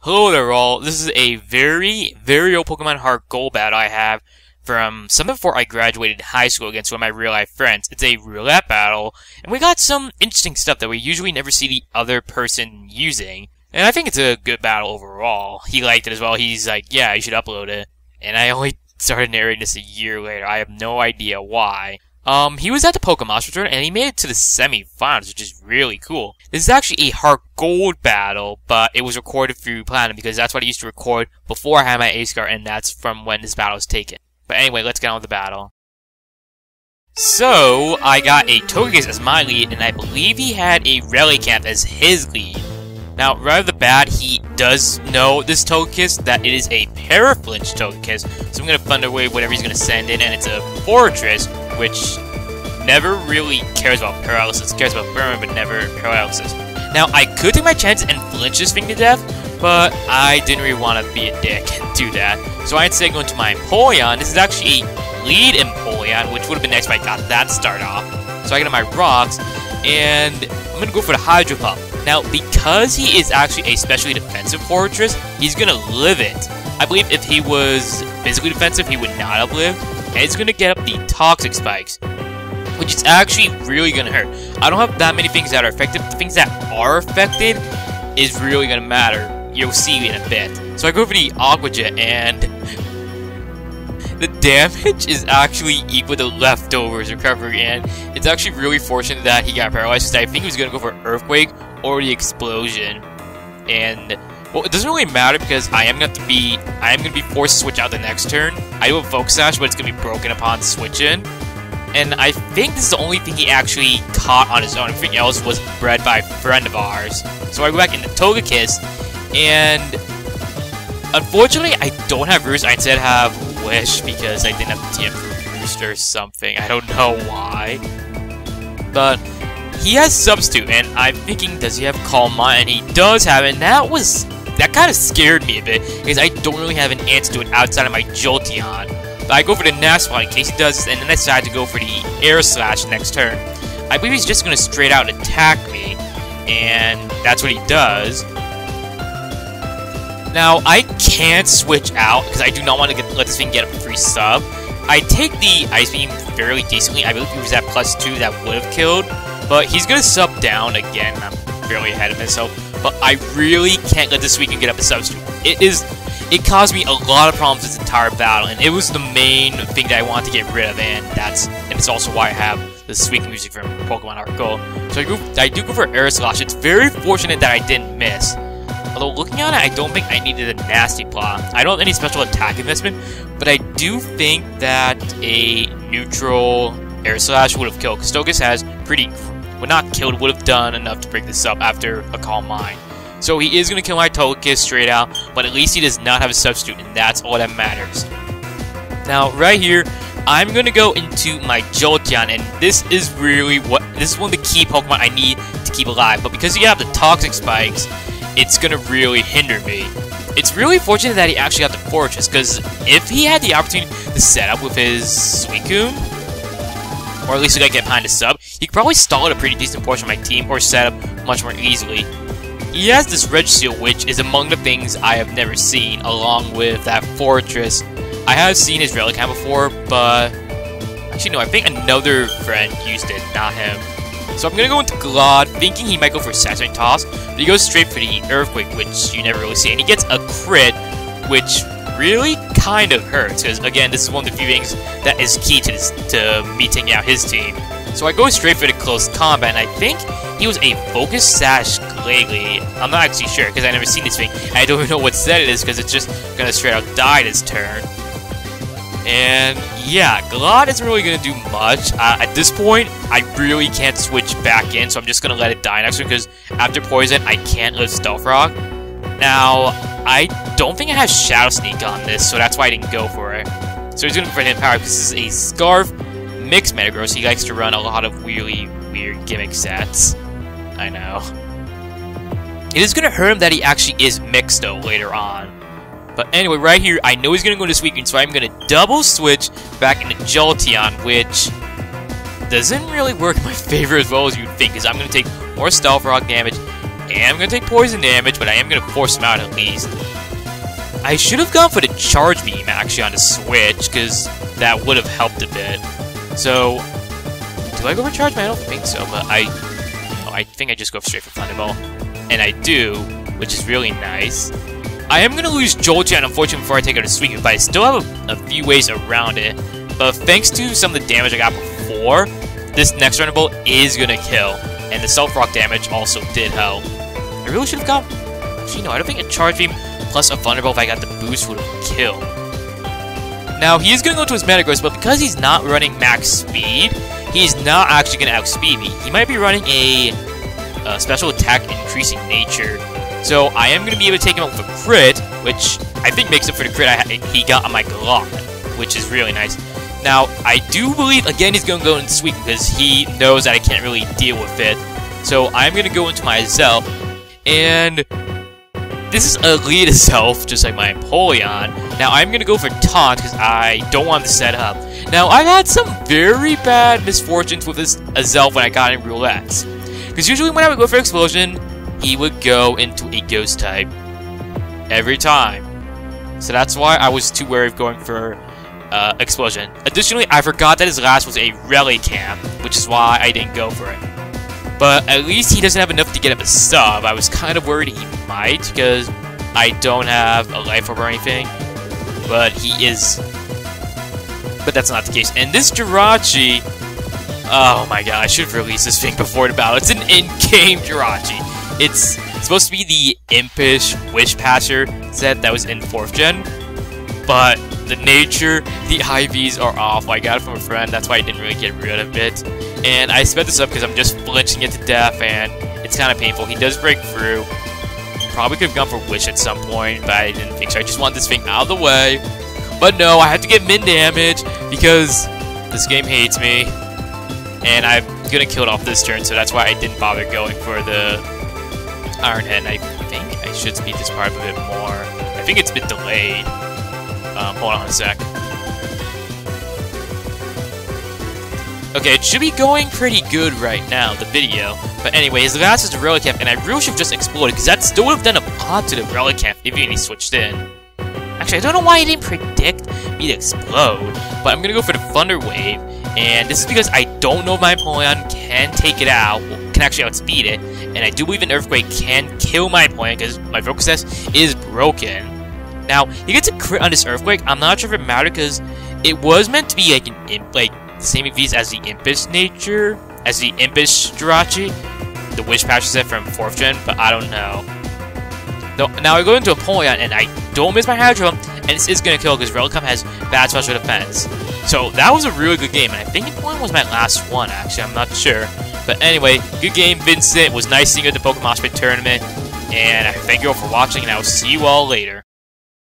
Hello there all, this is a very old Pokemon Heart Gold battle I have from some before I graduated high school against one of my real life friends. It's a roulette battle, and we got some interesting stuff that we usually never see the other person using. And I think it's a good battle overall. He liked it as well. He's like, yeah, you should upload it. And I only started narrating this a year later. I have no idea why. He was at the Pokemon Tournament, and he made it to the semi-finals, which is really cool. This is actually a Heart Gold battle, but it was recorded through Platinum, because that's what I used to record before I had my Ace card, and that's from when this battle was taken. But anyway, let's get on with the battle. So, I got a Togekiss as my lead, and I believe he had a Relicanth as his lead. Now, right off the bat, he does know this Togekiss, that it is a Paraflinch Togekiss, so I'm going to Thunder Wave whatever he's going to send in, and it's a Fortress, which never really cares about Paralysis, cares about Burn, but never Paralysis. Now, I could take my chance and flinch this thing to death, but I didn't really want to be a dick and do that. So I instead go into my Empoleon. This is actually a lead Empoleon, which would have been nice if I got that start off. So I get my Rocks, and I'm going to go for the Hydro Pump. Now, because he is actually a specially defensive Fortress, he's going to live it. I believe if he was physically defensive, he would not have lived. And it's going to get up the Toxic Spikes, which is actually really going to hurt. I don't have that many things that are effective. The things that are affected is really going to matter. You'll see in a bit. So I go for the Aqua Jet, and the damage is actually equal to Leftovers recovery, and it's actually really fortunate that he got paralyzed, because I think he was going to go for Earthquake or the Explosion. And well, it doesn't really matter because I am going to be forced to switch out the next turn. I do have Focus Sash, but it's going to be broken upon switching. And I think this is the only thing he actually caught on his own. Everything else was bred by a friend of ours. So I go back into Togekiss, and unfortunately, I don't have Roost. I instead have Wish because I didn't have the TM for Roost or something. I don't know why. But he has Substitute, and I'm thinking, does he have Calm Mind? And he does have it, and that kind of scared me a bit, because I don't really have an answer to it outside of my Jolteon. But I go for the Nest One in case he does this, and then I decide to go for the Air Slash next turn. I believe he's just going to straight out attack me, and that's what he does. Now, I can't switch out, because I do not want to let this thing get a free sub. I take the Ice Beam fairly decently. I believe he was at +2, that would have killed. But he's going to sub down again. I'm fairly ahead of myself. But I really can't let this Suicune get up a substitute. It caused me a lot of problems this entire battle, and it was the main thing that I wanted to get rid of, and it's also why I have the Suicune music from Pokemon Heart Gold. So I do go for Air Slash. It's very fortunate that I didn't miss. Although looking at it, I don't think I needed a Nasty Plot. I don't have any special attack investment, but I do think that a neutral Air Slash would have killed, because Togekiss has pretty... Would not killed, would have done enough to break this up after a Calm Mind. So he is going to kill my Togekiss straight out, but at least he does not have a substitute, and that's all that matters. Now, right here, I'm going to go into my Jolteon, and this is one of the key Pokemon I need to keep alive. But because you have the Toxic Spikes, it's going to really hinder me. It's really fortunate that he actually got the Fortress, because if he had the opportunity to set up with his Suicune, or at least we gotta get behind a sub, he could probably stall at a pretty decent portion of my team, or set up much more easily. He has this Registeel, which is among the things I have never seen, along with that Fortress. I have seen his Relicanth before, but... Actually, no, I think another friend used it, not him. So I'm gonna go into Glod, thinking he might go for a Saturday Toss, but he goes straight for the Earthquake, which you never really see. And he gets a crit, which really kind of hurts, because again, this is one of the few things that is key to me taking out his team. So I go straight for the Close Combat, and I think he was a Focus Sash Glalie. I'm not actually sure, because I've never seen this thing. I don't even know what set it is, because it's just gonna straight out die this turn. And yeah, Glod isn't really gonna do much. At this point, I really can't switch back in, so I'm just gonna let it die next turn, because after Poison, I can't live Stealth Rock. Now, I don't think I have Shadow Sneak on this, so that's why I didn't go for it. So he's going to go for Hidden Power, because this is a Scarf Mixed Metagross. He likes to run a lot of really weird gimmick sets. I know. It is going to hurt him that he actually is mixed, though, later on. But anyway, right here, I know he's going to go to Suicune, so I'm going to double switch back into Jolteon, which doesn't really work in my favor as well as you'd think, because I'm going to take more Stealth Rock damage, am going to take poison damage, but I am going to force him out at least. I should have gone for the charge beam actually on the switch, because that would have helped a bit. So, do I go for charge beam? I don't think so, but I think I just go straight for Thunderbolt. And I do, which is really nice. I am going to lose Jolteon, unfortunately, before I take out a Sweep, but I still have a few ways around it. But thanks to some of the damage I got before, this next Thunderbolt is going to kill. And the Stealth Rock damage also did help. I really should have gone... Actually, no, I don't think a Charge Beam plus a Thunderbolt, if I got the boost, would have killed. Now, he is going to go to his Metagross, but because he's not running max speed, he's not actually going to outspeed me. He might be running a special attack increasing nature. So I am going to be able to take him out with a crit, which I think makes up for the crit he got on my Galot, which is really nice. Now, I do believe, again, he's going to go into Sweep because he knows that I can't really deal with it. So I'm going to go into my Zelf, and this is a lead itself, just like my Empoleon. Now, I'm going to go for Taunt because I don't want him to set up. Now, I've had some very bad misfortunes with this Zelf when I got in roulettes. Because usually when I would go for Explosion, he would go into a Ghost type every time. So that's why I was too wary of going for Explosion. Additionally, I forgot that his last was a Relicanth, which is why I didn't go for it. But at least he doesn't have enough to get him a sub. I was kind of worried he might, because I don't have a Life Orb or anything. But he is... But that's not the case. And this Jirachi... Oh my god, I should have released this thing before the battle. It's an in-game Jirachi. It's supposed to be the Impish Wishpatcher set that was in 4th gen. But the nature, the IVs are off. I got it from a friend, that's why I didn't really get rid of it. And I sped this up because I'm just flinching it to death, and it's kind of painful. He does break through. Probably could have gone for Wish at some point, but I didn't think so. I just want this thing out of the way. But no, I have to get min damage because this game hates me. And I'm gonna kill it off this turn, so that's why I didn't bother going for the Iron Head. And I think I should speed this part up a bit more. I think it's been delayed. Hold on a sec. Okay, it should be going pretty good right now, the video. But anyway, his last is a Relicanth, and I really should have just exploded, because that still would have done a positive Relicanth if he switched in. Actually, I don't know why he didn't predict me to explode, but I'm gonna go for the Thunder Wave, and this is because I don't know if my Empoleon can take it out, can actually outspeed it, and I do believe an Earthquake can kill my Empoleon, because my Vocus is broken. Now, he gets a crit on this Earthquake. I'm not sure if it mattered, because it was meant to be like an imp, like the same EVs as the Impish nature, as the Impish Jirachi, the Wishpatcher set from 4th gen, but I don't know. Now I go into Empoleon, and I don't miss my Hydro, and this is going to kill because Relicanth has bad special defense. So that was a really good game, and I think Empoleon was my last one, actually, I'm not sure. But anyway, good game, Vincent. It was nice seeing you at the Pokemon Spin Tournament, and I thank you all for watching, and I will see you all later.